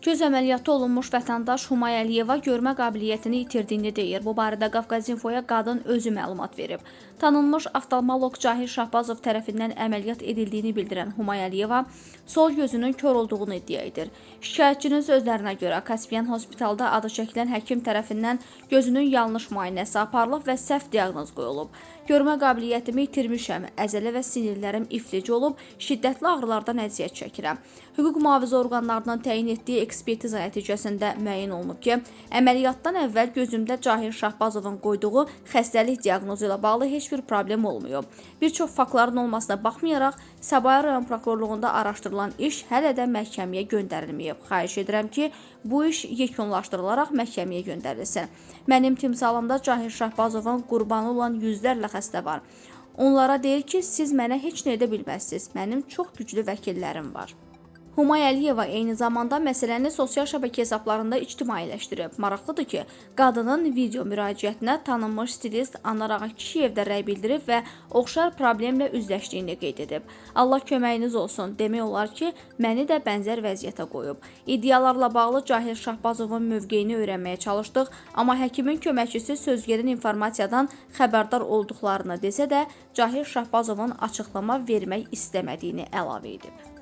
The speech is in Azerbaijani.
Göz əməliyyatı olunmuş vətəndaş Humay Əliyeva görmə qabiliyyətini itirdiyini deyir. Bu barədə Qafqaz İnfoya qadın özü məlumat verib. Tanınmış oftalmoloq Cahir Şahbazov tərəfindən əməliyyat edildiyini bildirən Humay Əliyeva sol gözünün kör olduğunu iddia edir. Şikayətçinin sözlərinə görə Kaspiyan Hospitalda adı çəkilən həkim tərəfindən gözünün yanlış müayinəsi aparılıb və səhv diaqnoz qoyulub. Görmə qabiliyyətimi itirmişəm, əzələ və sinirlərim iflic olub, şiddətli ağrılardan əziyyət çəkirəm. Hüquq mühafizə orqanlarının təyin etdiyi ekspertiza nəticəsində müəyyən olunub ki, əməliyyatdan əvvəl gözümdə Cahir Şahbazovun qoyduğu xəstəlik diaqnozu ilə bağlı heç bir problem olmayıb. Bir çox faktların olmasına baxmayaraq, Səbail rayon prokurorluğunda araşdırılan iş hələ də məhkəməyə göndərilməyib. Xahiş edirəm ki, bu iş yekunlaşdırılaraq məhkəməyə göndərilsin. Mənim timsalımda Cahir Şahbazovun qurbanı olan yüzlərlə xəstə var. Onlara deyir ki, siz mənə heç nə edə bilməzsiniz. Mənim çox güclü vəkillərim var. Humay Əliyeva eyni zamanda məsələni sosial şəbəkə hesablarında ictimailəşdirib. Maraqlıdır ki, qadının video müraciətinə tanınmış stilist Anar Ağakişiyev də rəy bildirib və oxşar problemlə üzləşdiyini qeyd edib. Allah köməyiniz olsun, demək olar ki, məni də bənzər vəziyyətə qoyub. İddialarla bağlı Cahir Şahbazovun mövqeyini öyrənməyə çalışdıq, amma həkimin köməkçisi sözgerin informasiyadan xəbərdar olduqlarını desə də, Cahir Şahbazovun açıqlama vermək istəmədiyini əlavə edib.